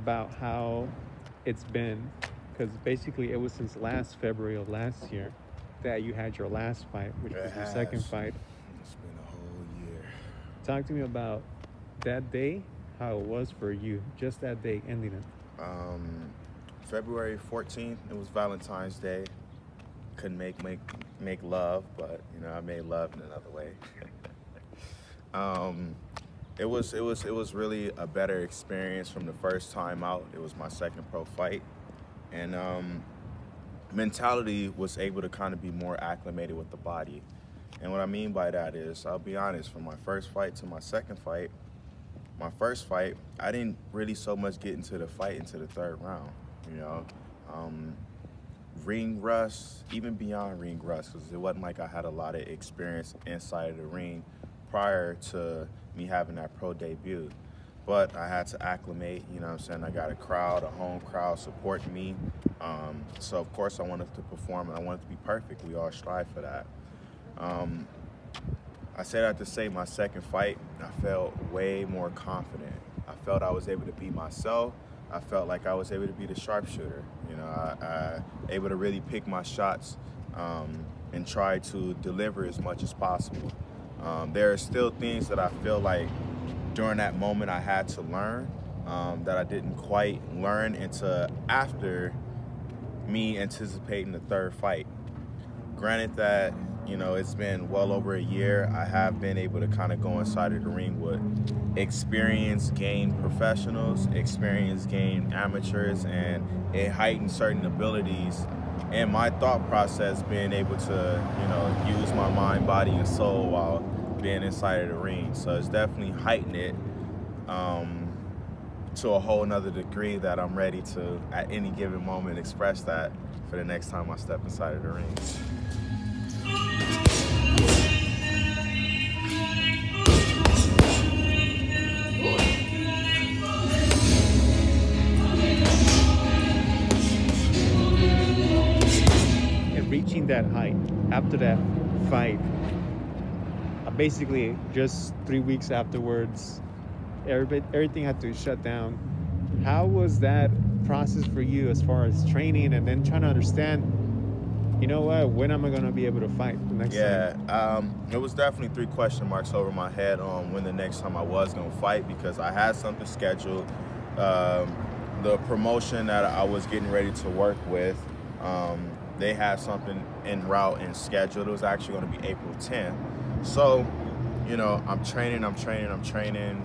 about how it's been, because basically it was since last February of last year that you had your last fight, which was your second fight. It's been a whole year. Talk to me about that day, how it was for you, just that day ending it. February 14th, it was Valentine's Day. Couldn't make love, but you know, I made love in another way. It was really a better experience from the first time out. It was my second pro fight, and mentality was able to kind of be more acclimated with the body. And what I mean by that is, I'll be honest, from my first fight to my second fight, my first fight, I didn't really so much get into the fight into the third round, you know. Ring rust, even beyond ring rust, because it wasn't like I had a lot of experience inside of the ring prior to me having that pro debut. But I had to acclimate, you know what I'm saying? I got a crowd, a home crowd supporting me. So of course I wanted to perform and I wanted to be perfect. We all strive for that. I say that to say my second fight, I felt way more confident. I felt I was able to be myself. I felt like I was able to be the sharpshooter. You know, I able to really pick my shots and try to deliver as much as possible. There are still things that I feel like during that moment I had to learn that I didn't quite learn until after me anticipating the third fight. Granted that, you know, it's been well over a year, I have been able to kind of go inside of the ring with experience-gained professionals, experience-gained amateurs, and it heightened certain abilities. And my thought process being able to, you know, use my mind, body, and soul while being inside of the ring. So it's definitely heightened it to a whole nother degree that I'm ready to, at any given moment, express that for the next time I step inside of the ring. And reaching that height after that fight, basically just 3 weeks afterwards, everything had to shut down. How was that process for you as far as training and then trying to understand, you know what, when am I going to be able to fight the next time? It was definitely 3 question marks over my head on when the next time I was going to fight, because I had something scheduled. The promotion that I was getting ready to work with, they had something en route and scheduled. It was actually going to be April 10th. So, you know, I'm training.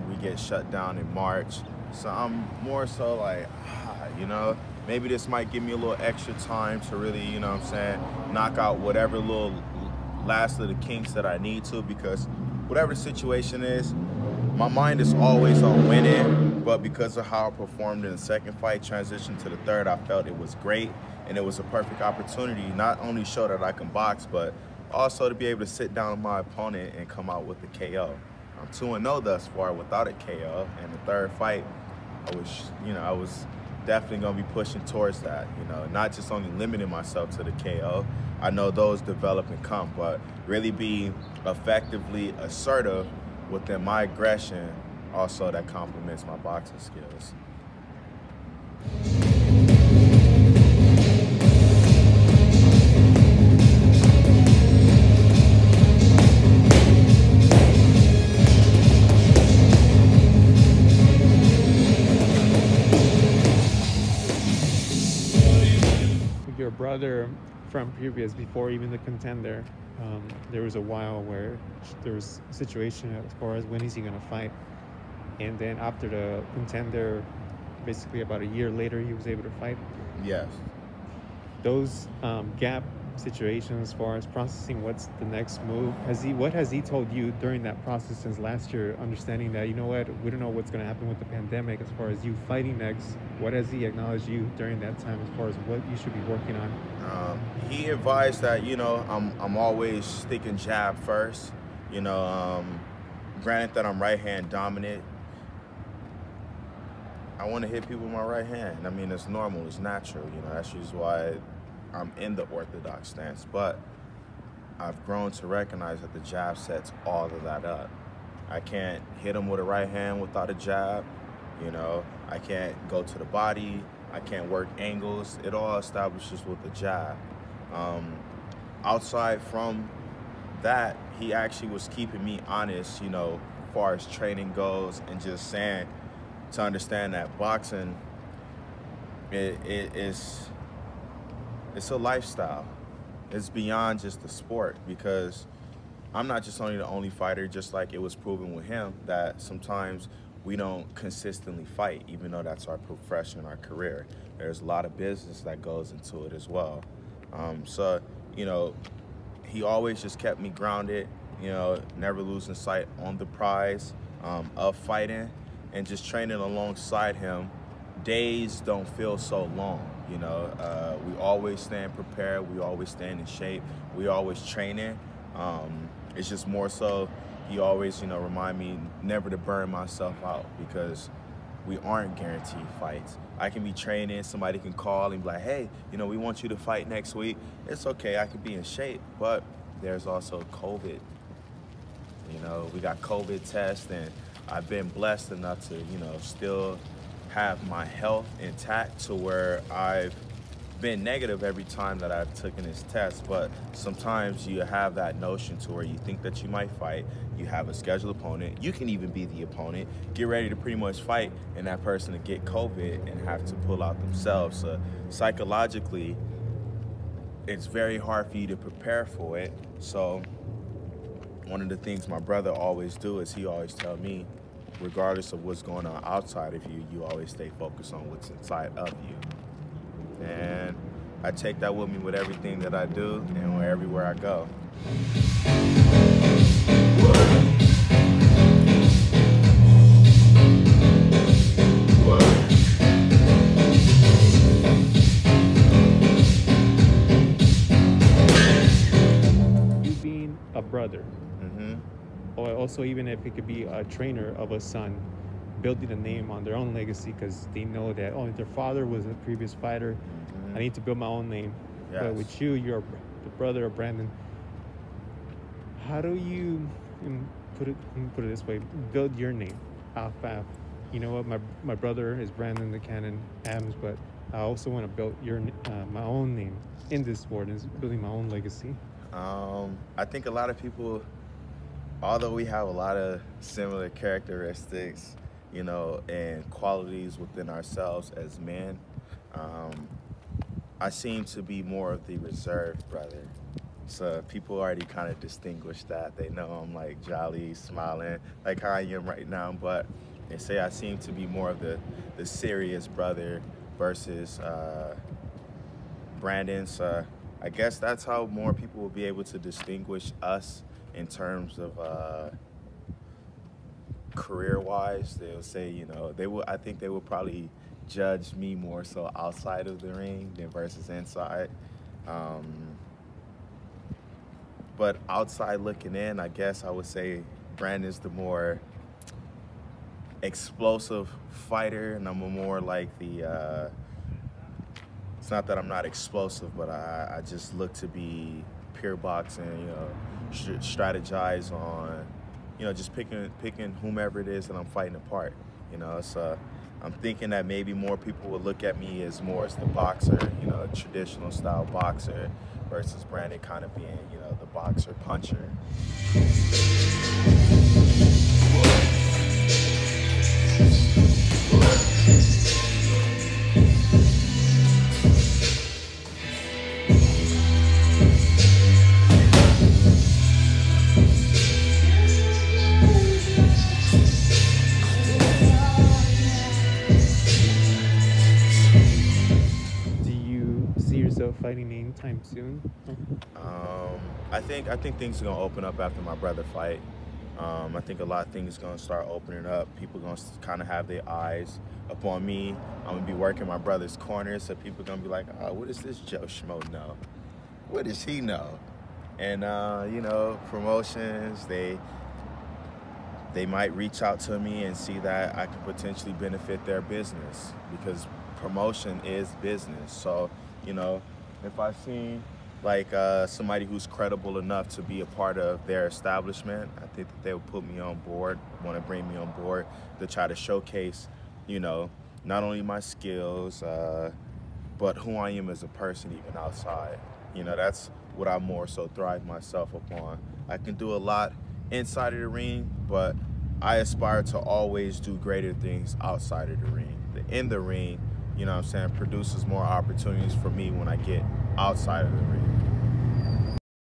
We get shut down in March. So I'm more so like, you know, maybe this might give me a little extra time to really, you know what I'm saying, knock out whatever little last of the kinks that I need to, because whatever the situation is, my mind is always on winning, but because of how I performed in the second fight, transition to the third, I felt it was great, and it was a perfect opportunity, not only show that I can box, but also to be able to sit down with my opponent and come out with a KO. I'm 2-0 thus far without a KO, and the third fight, I was definitely gonna be pushing towards that, you know, not just only limiting myself to the KO. I know those develop and come, but really be effectively assertive within my aggression, also that complements my boxing skills. Your brother from previous, before even the Contender, there was a while where there was a situation as far as when is he going to fight, and then after the Contender, basically about a year later, he was able to fight. Yes. Those gap situations as far as processing what's the next move, what has he told you during that process since last year, understanding that, you know what, we don't know what's going to happen with the pandemic as far as you fighting next? What has he acknowledged you during that time as far as what you should be working on? He advised that, you know, I'm always sticking jab first, you know. Granted that I'm right hand dominant, I want to hit people with my right hand. I mean, it's normal, it's natural, you know. That's just why I'm in the orthodox stance, but I've grown to recognize that the jab sets all of that up. I can't hit him with a right hand without a jab. You know, I can't go to the body. I can't work angles. It all establishes with the jab. Um, Outside from that, he actually was keeping me honest, you know, as far as training goes, and just saying to understand that boxing, it's a lifestyle. It's beyond just the sport, because I'm not just only the only fighter, just like it was proven with him, that sometimes we don't consistently fight, even though that's our profession, our career. There's a lot of business that goes into it as well. So, you know, he always just kept me grounded, you know, never losing sight on the prize of fighting, and just training alongside him. Days don't feel so long, you know. We always stand prepared, we always stand in shape, we always training. It's just more so, he always, you know, remind me never to burn myself out, because we aren't guaranteed fights. I can be training, somebody can call and be like, hey, you know, we want you to fight next week. It's okay, I could be in shape, but there's also COVID. You know, we got COVID tests, and I've been blessed enough to, you know, still have my health intact, to where I've been negative every time that I've taken this test. But sometimes you have that notion to where you think that you might fight, you have a scheduled opponent, you can even be the opponent, get ready to pretty much fight, and that person to get COVID and have to pull out themselves. So psychologically, it's very hard for you to prepare for it. So one of the things my brother always do is he always tell me, regardless of what's going on outside of you, you always stay focused on what's inside of you. And I take that with me with everything that I do and everywhere I go. You being a brother, Mm-hmm. or also even if it could be a trainer of a son, building a name on their own legacy, because they know that, oh, their father was a previous fighter. I need to build my own name. Yes. But with you, you're the brother of Brandon. How do you, put it this way, build your name off of, you know what, my brother is Brandon the Cannon Adams, but I also want to build my own name in this sport, and building my own legacy? I think a lot of people, although we have a lot of similar characteristics, you know, and qualities within ourselves as men, I seem to be more of the reserved brother. So people already kind of distinguish that. They know I'm like jolly, smiling, like how I am right now, but they say I seem to be more of the serious brother versus Brandon. So I guess that's how more people will be able to distinguish us in terms of career-wise. They'll say, you know, I think they will probably judge me more so outside of the ring than versus inside. But outside looking in, I guess I would say Brandon's the more explosive fighter, and I'm more like the, it's not that I'm not explosive, but I just look to be pure boxing, you know, strategize on, you know, just picking whomever it is that I'm fighting apart, you know. So I'm thinking that maybe more people will look at me as more as the boxer, you know, a traditional style boxer, versus Brandon kind of being, you know, the boxer puncher. Fighting anytime soon? I think things are gonna open up after my brother fight. I think a lot of things gonna start opening up. People gonna kind of have their eyes upon me. I'm gonna be working my brother's corner, so people gonna be like, "Oh, what does this Joe Schmo know? What does he know?" And you know, promotions, they might reach out to me and see that I could potentially benefit their business, because promotion is business. So, you know, if I see like somebody who's credible enough to be a part of their establishment, I think that they will put me on board, want to bring me on board to try to showcase you know, not only my skills, but who I am as a person even outside. You know, that's what I more so thrive myself upon. I can do a lot inside of the ring, but I aspire to always do greater things outside of the ring. In the ring, you know what I'm saying, produces more opportunities for me when I get outside of the ring.